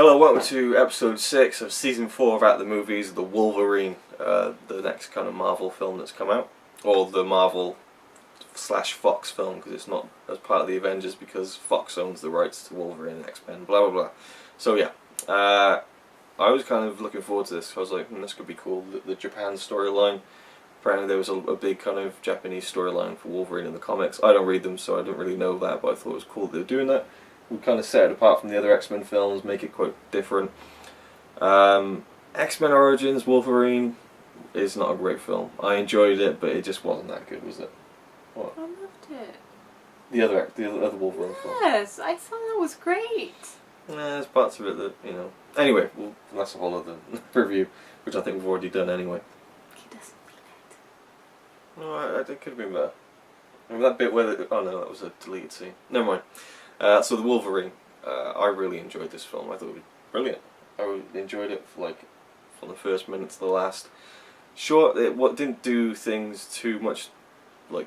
Hello, welcome to episode 6 of season 4 of At the Movies, the Wolverine, the next kind of Marvel film that's come out, or the Marvel / Fox film, because it's not as part of the Avengers because Fox owns the rights to Wolverine and X-Men, blah blah blah. So yeah, I was kind of looking forward to this. I was like, this could be cool. The Japan storyline. Apparently there was a big kind of Japanese storyline for Wolverine in the comics. I don't read them, so I don't really know that, but I thought it was cool that they were doing that. We kind of set it apart from the other X-Men films, make it quite different. X-Men Origins Wolverine is not a great film. I enjoyed it, but it just wasn't that good, was it? What? I loved it. The other Wolverine film. Yes, I thought that was great. There's parts of it that, you know... Anyway, well, that's a whole other review, which I think we've already done anyway. He doesn't mean it. No, it could have been better. I mean, that bit where... Oh no, that was a deleted scene. Never mind. So the Wolverine, I really enjoyed this film. I thought it was brilliant. I enjoyed it from the first minute to the last. Sure, it didn't do things too much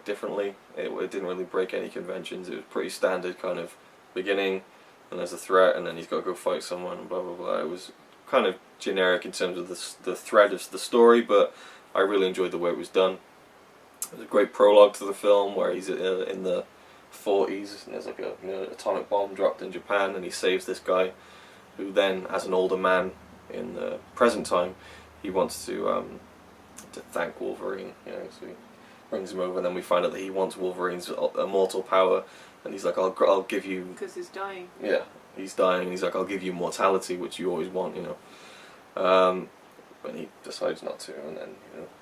differently. It didn't really break any conventions. It was pretty standard kind of beginning, and there's a threat, and then he's got to go fight someone, and blah blah blah. It was kind of generic in terms of the thread of the story, but I really enjoyed the way it was done. There's a great prologue to the film where he's in the 40s, and there's like a atomic bomb dropped in Japan, and he saves this guy, who then, as an older man in the present time, he wants to thank Wolverine. So he brings him over, and then we find out that he wants Wolverine's immortal power, and he's like, I'll give you... Because he's dying. Yeah, he's dying, and he's like, I'll give you mortality, which you always want, But he decides not to, and then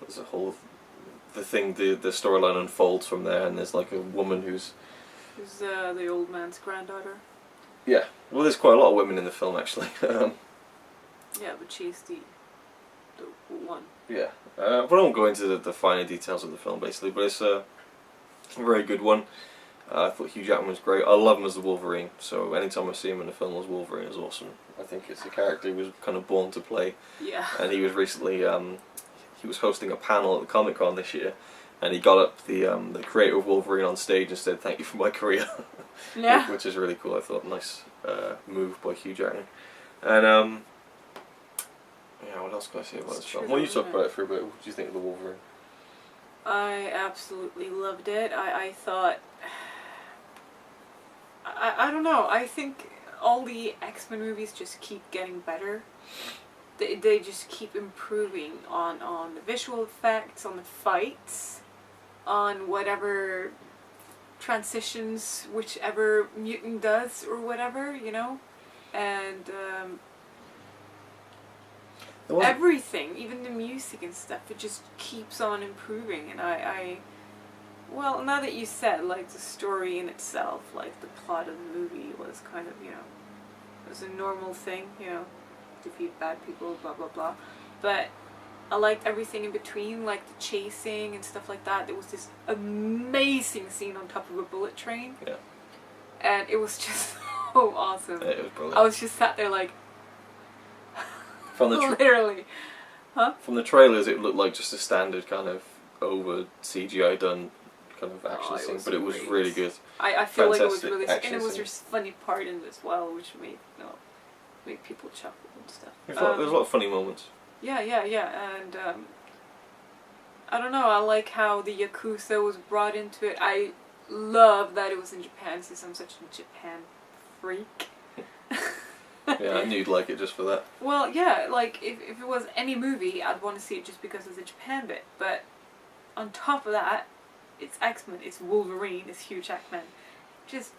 there's a whole... the storyline unfolds from there, and there's like a woman who's the old man's granddaughter. Yeah, well, there's quite a lot of women in the film actually. Yeah, but she's the one. Yeah, but I won't go into the finer details of the film basically, but it's a very good one. I thought Hugh Jackman was great. I love him as the Wolverine, so anytime I see him in a film as Wolverine is awesome. I think it's a character he was kind of born to play. Yeah. And he was recently, he was hosting a panel at the Comic-Con this year, and he got up the creator of Wolverine on stage and said, "Thank you for my career." Yeah. Which is really cool. I thought nice move by Hugh Jackman. And yeah, what else can I say about this film? Well, you talk about it for a bit. What do you think of the Wolverine? I absolutely loved it. I thought... I don't know. I think all the X-Men movies just keep getting better. They just keep improving on the visual effects, on the fights, on whatever transitions whichever mutant does or whatever, and everything, even the music and stuff, it just keeps on improving. And well, now that you said, the story in itself, the plot of the movie was kind of, it was a normal thing, defeat bad people, blah blah blah, but I liked everything in between, the chasing and stuff like that. There was this amazing scene on top of a bullet train, yeah, and it was just so awesome. Yeah, it was brilliant. I was just sat there from the literally, huh? From the trailers, it looked like just a standard kind of over CGI done kind of action scene, but it was great. Really good. I feel like it was Fantastic really, action and it was scene. a funny part in it as well, which made people chuckle and stuff. There's a lot of funny moments. Yeah, and I don't know, I like how the Yakuza was brought into it. I love that it was in Japan, since I'm such a Japan freak. Yeah, I knew you'd like it just for that. Well, yeah, if it was any movie, I'd want to see it just because of the Japan bit, but on top of that, it's X-Men, it's Wolverine, it's Hugh Jackman. Just...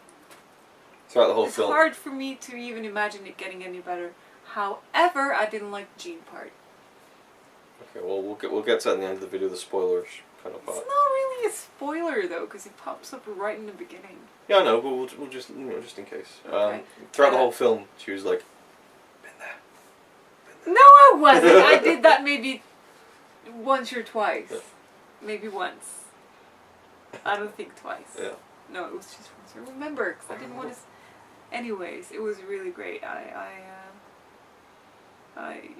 Throughout the whole it's film. hard for me to even imagine it getting any better. However, I didn't like the Jean part. Okay, well, we'll get to that in the end of the video, the spoilers kind of part. It's not really a spoiler though, because it pops up right in the beginning. Yeah, I know, but we'll just just in case. Okay. Throughout the whole film, she was like, "Been there." No, I wasn't. I did that maybe once or twice. Yeah. Maybe once. I don't think twice. Yeah. No, it was just once. I remember, because I didn't want to... Anyways, it was really great.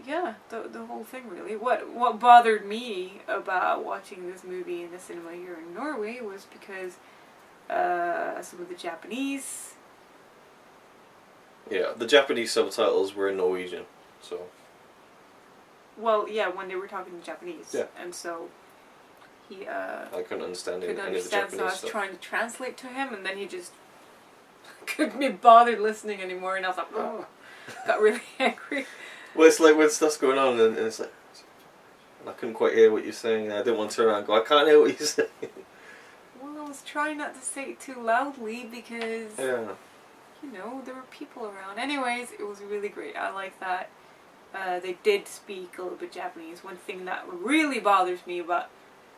Yeah, the whole thing really. What bothered me about watching this movie in the cinema here in Norway was because some of the Japanese Yeah, the Japanese subtitles were in Norwegian, so... Well, yeah, when they were talking in Japanese. Yeah. And so he I couldn't understand any of the Japanese so I was stuff. trying to translate to him, and then he just couldn't be bothered listening anymore, and I was like, oh, got really angry. Well, it's like when stuff's going on, and it's like... I couldn't quite hear what you're saying, and I didn't want to turn around and go, I can't hear what you're saying. Well, I was trying not to say it too loudly, because, Yeah. you know, there were people around. Anyways, it was really great. I like that. They did speak a little bit Japanese. One thing that really bothers me about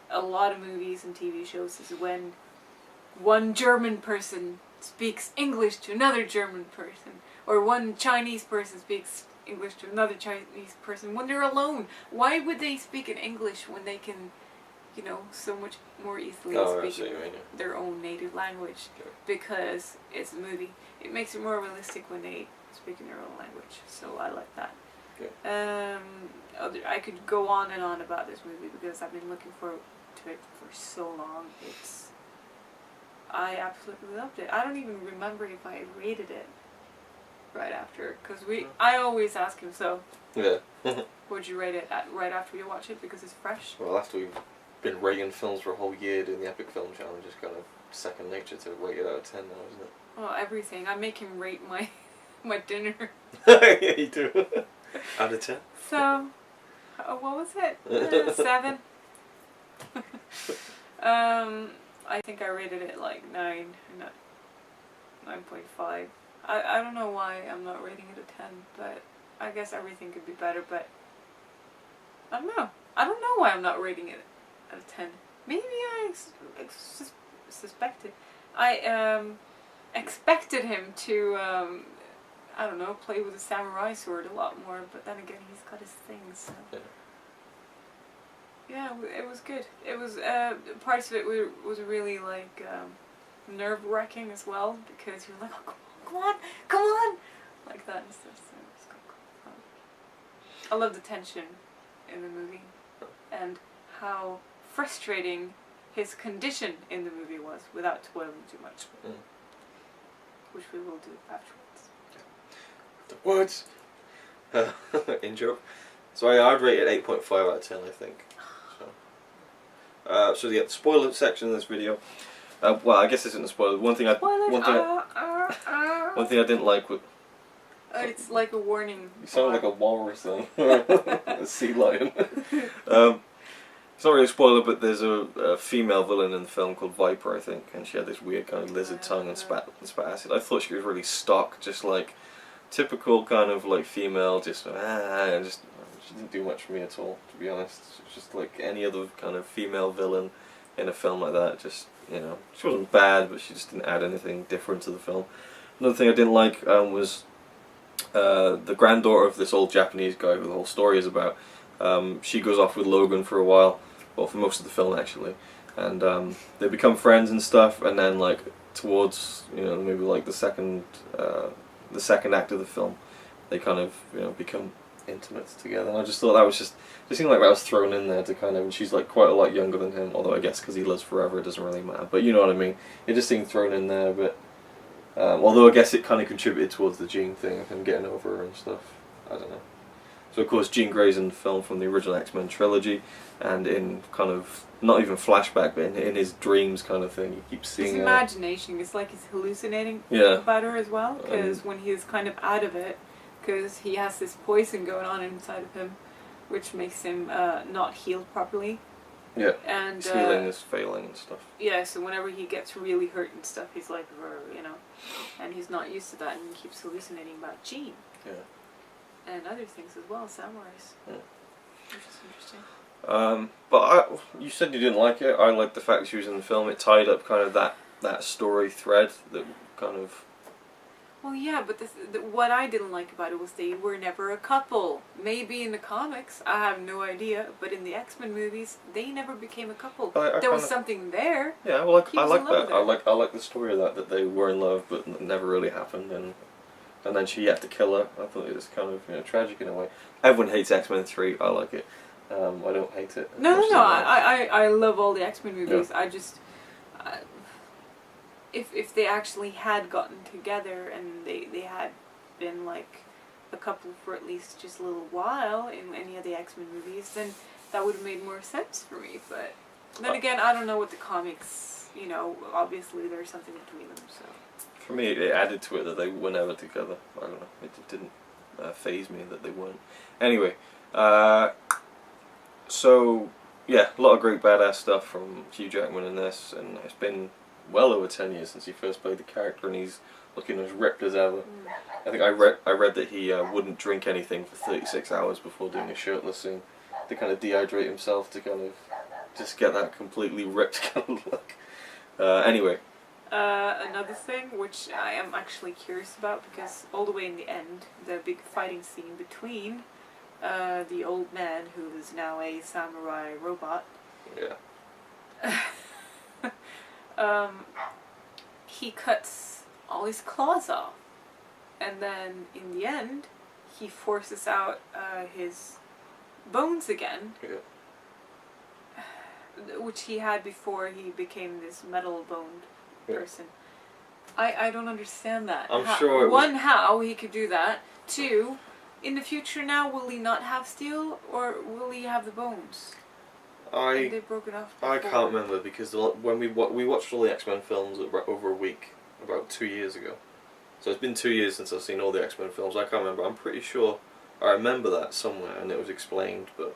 a lot of movies and TV shows is when one German person speaks English to another German person, or one Chinese person speaks English to another Chinese person when they're alone. Why would they speak in English when they can, you know, so much more easily speak their own native language? Yeah. Because it's a movie. It makes it more realistic when they speak in their own language. So I like that. Okay. I could go on and on about this movie because I've been looking forward to it for so long. I absolutely loved it. I don't even remember if I rated it right after, because I always ask him, so Yeah. would you rate it right after you watch it because it's fresh? Well, after we've been rating films for a whole year doing the Epic Film Challenge, it's kind of second nature to rate it out of 10 now, isn't it? Well, everything. I make him rate my dinner. Yeah, you do. Out of 10? So, what was it? 7? I think I rated it like 9, not 9.5. I don't know why I'm not rating it a 10, but I guess everything could be better, but I don't know. I don't know why I'm not rating it at a 10. Maybe I suspected. I expected him to, I don't know, play with a samurai sword a lot more, but then again, he's got his things, so. Yeah, it was good. It was, parts of it was really, like, nerve-wracking as well, because you're like, oh, come on, like that and stuff, so it's cool. I love the tension in the movie, and how frustrating his condition in the movie was, without spoiling too much, which we will do afterwards. The words! In joke. So I'd rate it 8.5 out of 10, I think. So yeah, the spoiler section of this video. Well, I guess this isn't a spoiler. One thing I didn't like was... it's like a warning. You sound like a walrus then. A sea lion. It's not really a spoiler, but there's a female villain in the film called Viper, I think, and she had this weird kind of lizard tongue and spat acid. I thought she was really stock, just like typical kind of like female, just she didn't do much for me at all, to be honest. She was just like any other kind of female villain in a film like that. Just, you know, she wasn't bad, but she just didn't add anything different to the film. Another thing I didn't like was the granddaughter of this old Japanese guy who the whole story is about. She goes off with Logan for a while, well, for most of the film actually, and they become friends and stuff. And then, like towards, you know, maybe like the second act of the film, they kind of, you know, become intimate together. And I just thought that was just seemed like that was thrown in there to kind of, and she's like quite a lot younger than him. Although I guess because he lives forever, it doesn't really matter. But you know what I mean. It just seemed thrown in there, but. Although I guess it kind of contributed towards the Jean thing of him getting over her and stuff. I don't know. So of course Jean Grey's in the film from the original X-Men trilogy, and in kind of, not even flashback, but in his dreams kind of thing, you keep seeing his imagination. It's like he's hallucinating about her as well, because when he's kind of out of it, because he has this poison going on inside of him, which makes him not healed properly. Yeah, and his healing is failing and stuff. Yeah, so whenever he gets really hurt and stuff, he's like, you know, and he's not used to that, and he keeps hallucinating about Jean. Yeah. And other things as well, samurais. Yeah. Which is interesting. But you said you didn't like it. I liked the fact she was in the film. It tied up kind of that story thread that kind of... Well, yeah, but what I didn't like about it was they were never a couple. Maybe in the comics, I have no idea, but in the X-Men movies, they never became a couple. There was something there. Yeah, well, I like that. I like the story of that they were in love, but it never really happened, and then she had to kill her. I thought it was kind of, you know, tragic in a way. Everyone hates X-Men 3. I like it. I don't hate it. No. I love all the X-Men movies. Yeah. I just... if they actually had gotten together and they had been like a couple for at least just a little while in any of the X-Men movies, then that would have made more sense for me. But then again, I don't know what the comics, you know, obviously there's something between them, so. For me, it added to it that they were never together. I don't know. It didn't faze me that they weren't. Anyway, so yeah, a lot of great badass stuff from Hugh Jackman in this, and it's been well over 10 years since he first played the character, and he's looking as ripped as ever. I think I read that he wouldn't drink anything for 36 hours before doing a shirtless scene to kind of dehydrate himself, to kind of just get that completely ripped kind of look. Anyway. Another thing, which I am actually curious about, because all the way in the end, the big fighting scene between the old man, who is now a samurai robot. Yeah. He cuts all his claws off, and then in the end, he forces out his bones again. Yeah. Which he had before he became this metal-boned person. Yeah. I don't understand that. I'm sure. One, how he could do that. Two, in the future now, will he not have steel, or will he have the bones? And they broke it off before. I can't remember, because when we watched all the X-Men films over a week, about 2 years ago. So it's been 2 years since I've seen all the X-Men films. I can't remember. I'm pretty sure I remember that somewhere, and it was explained, but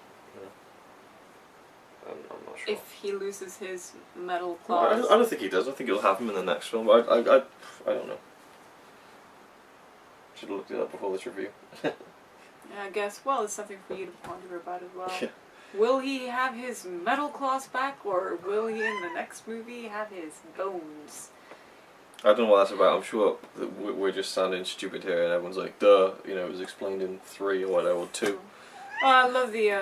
I'm not sure. If he loses his metal claws. I don't think he does. I think he'll have him in the next film. I don't know. Should have looked it up before this review. I guess, well, it's something for you to ponder about as well. Yeah. Will he have his metal claws back, or will he in the next movie have his bones? I don't know what that's about. I'm sure that we're just sounding stupid here, and everyone's like, duh, you know, it was explained in 3 or whatever, or 2. Oh, I love the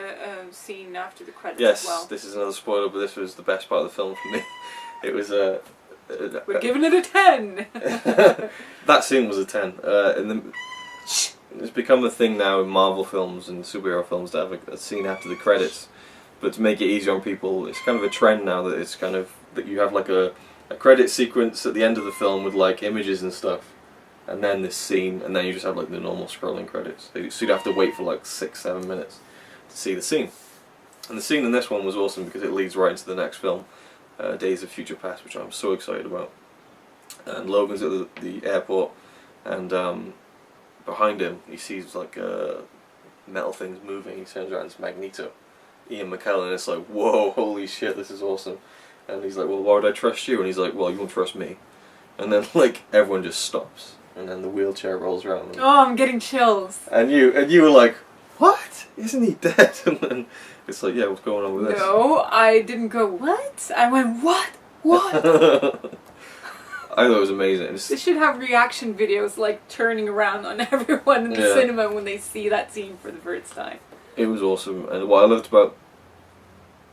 scene after the credits Yes, as well. this is another spoiler, but this was the best part of the film for me. It was we're giving it a 10! That scene was a 10. It's become a thing now in Marvel films and superhero films to have a scene after the credits. But to make it easier on people, it's kind of a trend now that it's kind of, that you have like a credit sequence at the end of the film with like images and stuff, and then this scene, and then you just have like the normal scrolling credits. So you'd have to wait for like 6-7 minutes to see the scene. And the scene in this one was awesome because it leads right into the next film, Days of Future Past, which I'm so excited about. And Logan's at the airport, and behind him he sees like metal things moving. He turns around, it's Magneto, Ian McKellen, and it's like, whoa, holy shit, this is awesome. And he's like, well, why would I trust you? And he's like, well, you won't trust me. And then like everyone just stops, and then the wheelchair rolls around. Oh, I'm getting chills. And you were like, what? Isn't he dead? And then it's like, yeah, what's going on with this? No, I didn't go, what? I went, what? What? I thought it was amazing. They should have reaction videos like turning around on everyone in the cinema when they see that scene for the first time. It was awesome, and what I loved about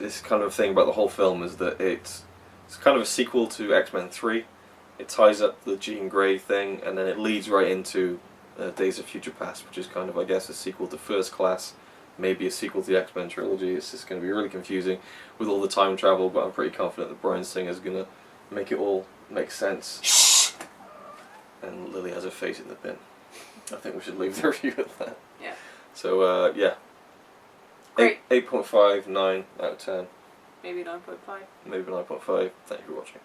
this kind of thing about the whole film is that it's kind of a sequel to X-Men 3. It ties up the Jean Grey thing, and then it leads right into Days of Future Past, which is kind of, I guess, a sequel to First Class, maybe a sequel to the X-Men trilogy. It's just going to be really confusing with all the time travel, but I'm pretty confident that Bryan Singer's going to make it all make sense. And Lily has her face in the bin. I think we should leave the review at that. Yeah. So, yeah. Great. 8.5, 9 out of 10. Maybe 9.5. Maybe 9.5. Thank you for watching.